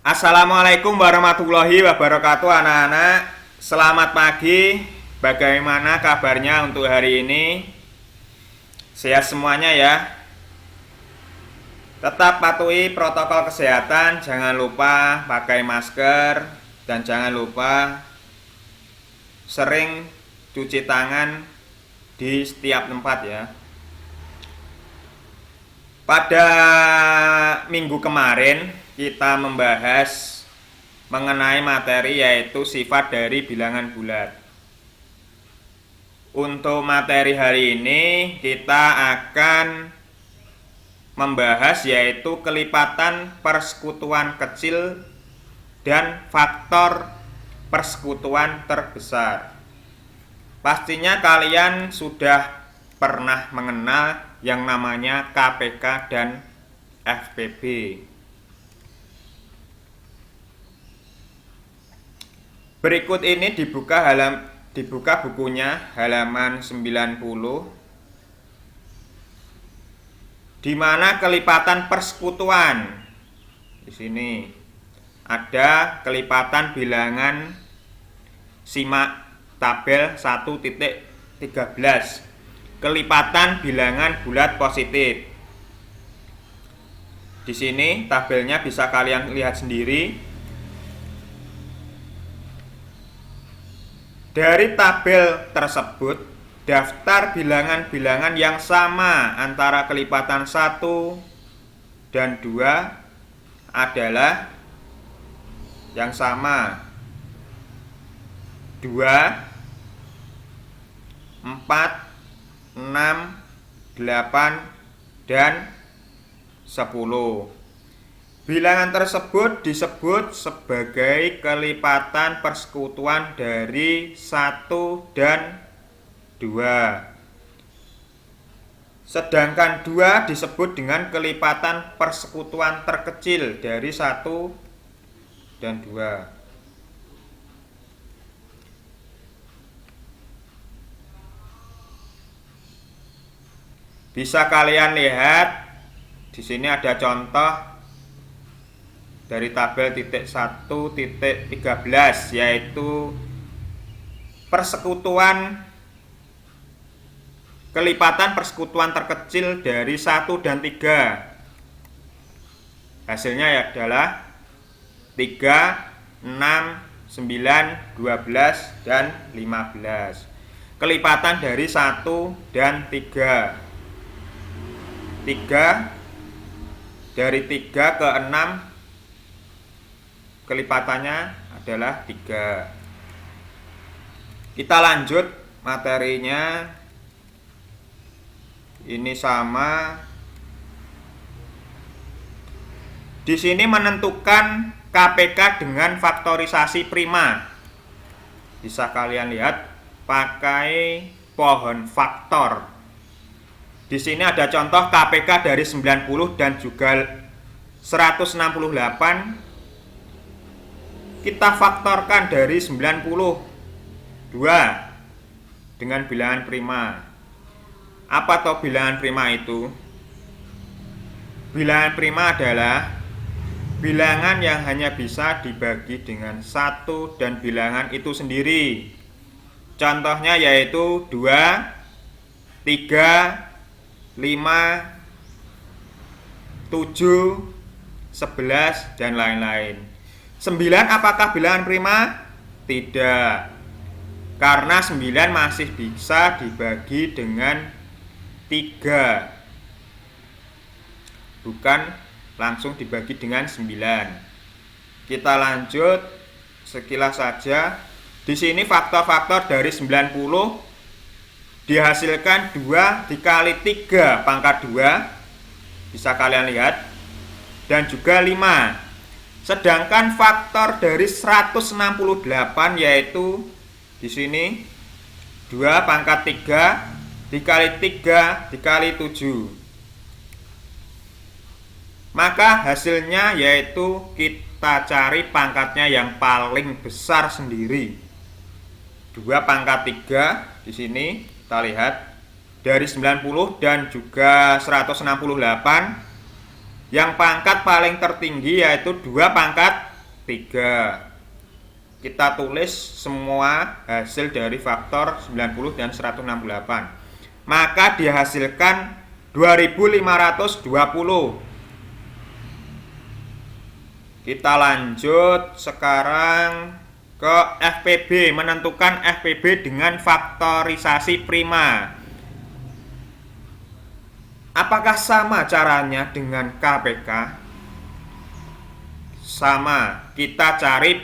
Assalamualaikum warahmatullahi wabarakatuh anak-anak. Selamat pagi. Bagaimana kabarnya untuk hari ini? Sehat semuanya ya. Tetap patuhi protokol kesehatan. Jangan lupa pakai masker. Dan jangan lupa sering cuci tangan di setiap tempat ya. Pada minggu kemarin kita membahas mengenai materi yaitu sifat dari bilangan bulat. Untuk materi hari ini kita akan membahas yaitu kelipatan persekutuan kecil dan faktor persekutuan terbesar. Pastinya kalian sudah pernah mengenal yang namanya KPK dan FPB. Berikut ini dibuka bukunya halaman 90, di mana kelipatan persekutuan. Di sini ada kelipatan bilangan, simak tabel 1.13. Kelipatan bilangan bulat positif. Di sini tabelnya bisa kalian lihat sendiri. Dari tabel tersebut, daftar bilangan-bilangan yang sama antara kelipatan 1 dan 2 adalah yang sama 2, 4, 6, 8, dan 10. Bilangan tersebut disebut sebagai kelipatan persekutuan dari 1 dan 2. Sedangkan 2 disebut dengan kelipatan persekutuan terkecil dari 1 dan 2. Bisa kalian lihat di sini ada contoh dari tabel titik 1.13 yaitu kelipatan persekutuan terkecil dari 1 dan 3. Hasilnya adalah 3, 6, 9, 12, dan 15. Kelipatan dari 1 dan 3. 3 dari 3 ke 6 kelipatannya adalah 3. Kita lanjut materinya. Ini sama. Di sini menentukan KPK dengan faktorisasi prima. Bisa kalian lihat pakai pohon faktor. Di sini ada contoh KPK dari 90 dan juga 168. Kita faktorkan dari 92 dengan bilangan prima. Apa toh bilangan prima itu? Bilangan prima adalah bilangan yang hanya bisa dibagi dengan 1 dan bilangan itu sendiri. Contohnya yaitu 2, 3, 5, 7, 11, dan lain-lain. 9 apakah bilangan prima? Tidak. Karena 9 masih bisa dibagi dengan 3. Bukan langsung dibagi dengan 9. Kita lanjut sekilas saja. Di sini faktor-faktor dari 90 dihasilkan 2 dikali 3 pangkat 2. Bisa kalian lihat. Dan juga 5. Sedangkan faktor dari 168 yaitu di sini 2 pangkat 3 dikali 3 dikali 7. Maka hasilnya yaitu kita cari pangkatnya yang paling besar sendiri. 2 pangkat 3 di sini kita lihat dari 90 dan juga 168. Yang pangkat paling tertinggi yaitu 2 pangkat 3. Kita tulis semua hasil dari faktor 90 dan 168. Maka dihasilkan 2520. Kita lanjut sekarang ke FPB, menentukan FPB dengan faktorisasi prima. Apakah sama caranya dengan KPK? Sama, kita cari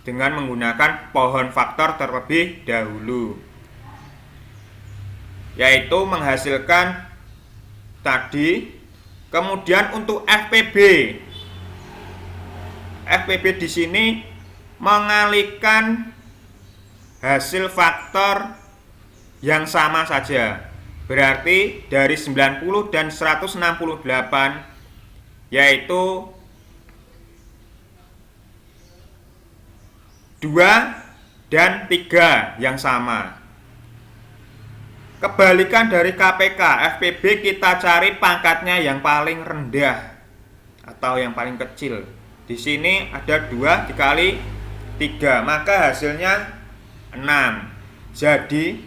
dengan menggunakan pohon faktor terlebih dahulu, yaitu menghasilkan tadi. Kemudian untuk FPB di sini mengalihkan hasil faktor yang sama saja. Berarti dari 90 dan 168 yaitu 2 dan 3 yang sama. Kebalikan dari KPK, FPB kita cari pangkatnya yang paling rendah atau yang paling kecil. Di sini ada 2 dikali 3, maka hasilnya 6. Jadi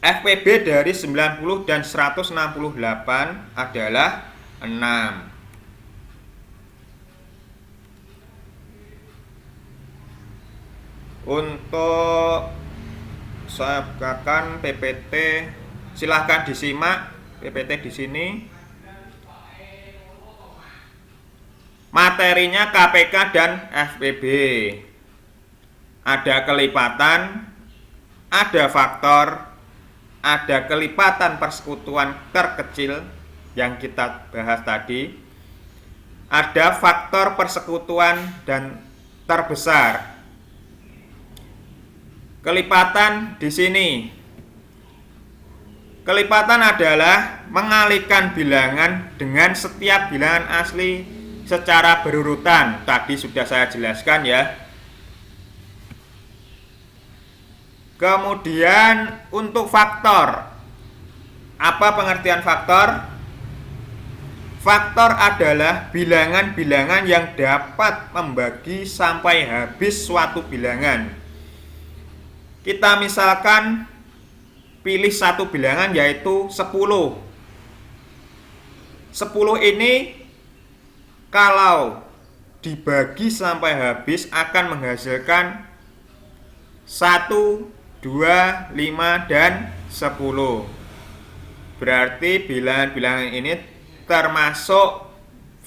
FPB dari 90 dan 168 adalah 6. Untuk saya bukakan PPT, silahkan disimak PPT di sini. Materinya KPK dan FPB. Ada kelipatan, ada faktor, ada kelipatan persekutuan terkecil yang kita bahas tadi. Ada faktor persekutuan dan terbesar. Kelipatan di sini. Kelipatan adalah mengalihkan bilangan dengan setiap bilangan asli secara berurutan. Tadi sudah saya jelaskan ya. Kemudian untuk faktor. Apa pengertian faktor? Faktor adalah bilangan-bilangan yang dapat membagi sampai habis suatu bilangan. Kita misalkan pilih satu bilangan yaitu 10. 10 ini kalau dibagi sampai habis akan menghasilkan 1, 2, 5, dan 10. Berarti bilangan-bilangan ini termasuk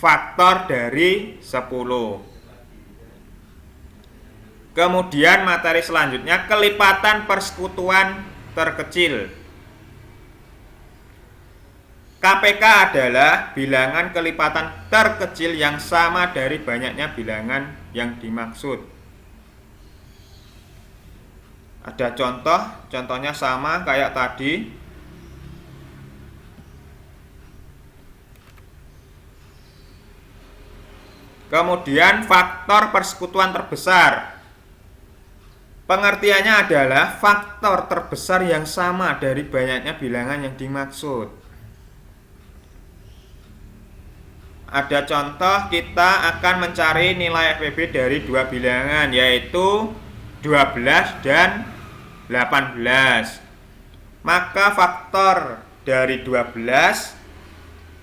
faktor dari 10. Kemudian materi selanjutnya, kelipatan persekutuan terkecil. KPK adalah bilangan kelipatan terkecil yang sama dari banyaknya bilangan yang dimaksud. Ada contohnya sama kayak tadi. Kemudian faktor persekutuan terbesar. Pengertiannya adalah faktor terbesar yang sama dari banyaknya bilangan yang dimaksud. Ada contoh, kita akan mencari nilai FPB dari 2 bilangan yaitu 12 dan 18. Maka faktor dari 12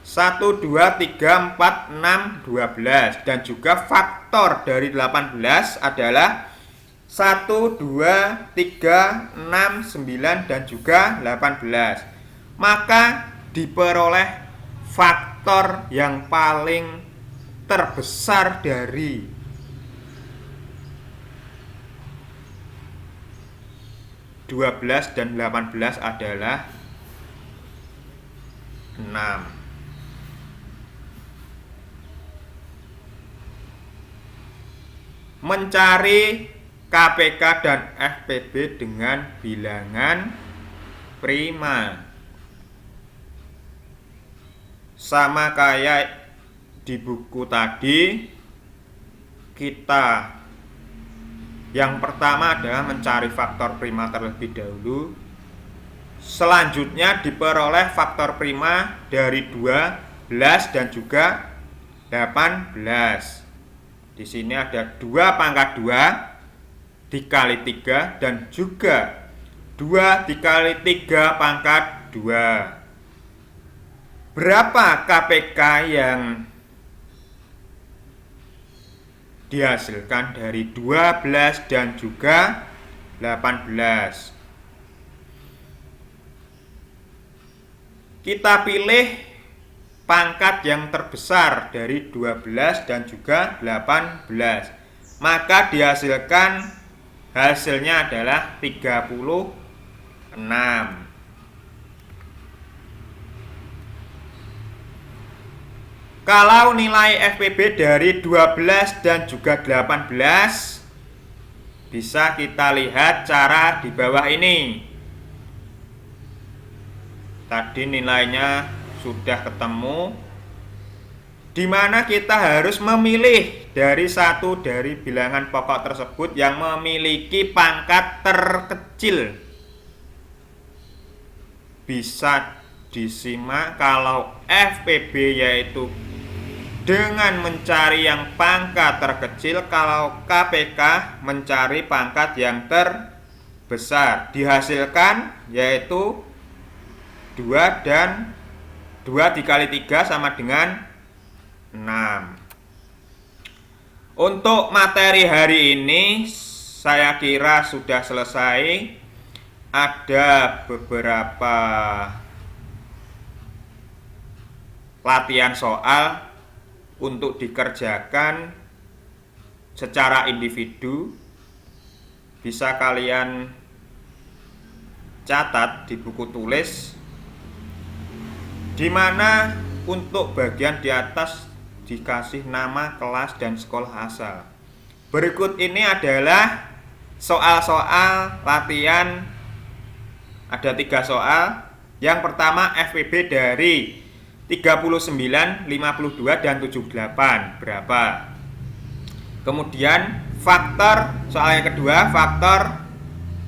1, 2, 3, 4, 6, 12. Dan juga faktor dari 18 adalah 1, 2, 3, 6, 9, dan juga 18. Maka diperoleh faktor yang paling terbesar dari 12 dan 18 adalah 6. Mencari KPK dan FPB dengan bilangan prima. Sama kayak di buku tadi, kita yang pertama adalah mencari faktor prima terlebih dahulu. Selanjutnya diperoleh faktor prima dari 12 dan juga 18. Di sini ada 2 pangkat 2 dikali 3 dan juga 2 dikali 3 pangkat 2. Berapa KPK yang dihasilkan dari 12 dan juga 18? Kita pilih pangkat yang terbesar dari 12 dan juga 18. Maka dihasilkan hasilnya adalah 36. Kalau nilai FPB dari 12 dan juga 18 bisa kita lihat cara di bawah ini. Tadi nilainya sudah ketemu, di mana kita harus memilih dari satu dari bilangan pokok tersebut yang memiliki pangkat terkecil. Bisa disimak kalau FPB yaitu dengan mencari yang pangkat terkecil, kalau KPK mencari pangkat yang terbesar. Dihasilkan yaitu 2 dan 2 dikali 3 sama dengan 6. Untuk materi hari ini saya kira sudah selesai. Ada beberapa latihan soal untuk dikerjakan secara individu. Bisa kalian catat di buku tulis, di mana untuk bagian di atas dikasih nama, kelas, dan sekolah asal. Berikut ini adalah soal-soal latihan. Ada 3 soal. Yang pertama FPB dari 39, 52, dan 78 berapa? Kemudian faktor, soal yang kedua, faktor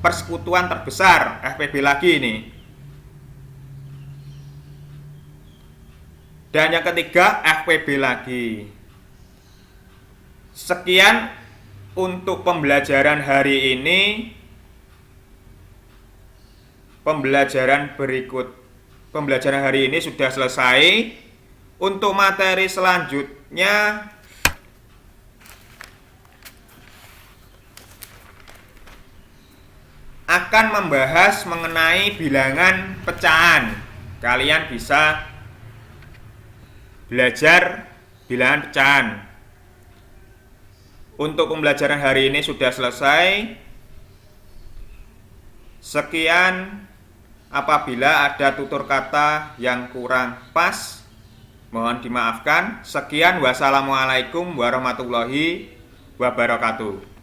persekutuan terbesar, FPB lagi ini. Dan yang ketiga FPB lagi. Sekian untuk pembelajaran hari ini. Pembelajaran hari ini sudah selesai. Untuk materi selanjutnya akan membahas mengenai bilangan pecahan. Kalian bisa belajar bilangan pecahan. Untuk pembelajaran hari ini sudah selesai. Sekian. Apabila ada tutur kata yang kurang pas, mohon dimaafkan. Sekian, wassalamualaikum warahmatullahi wabarakatuh.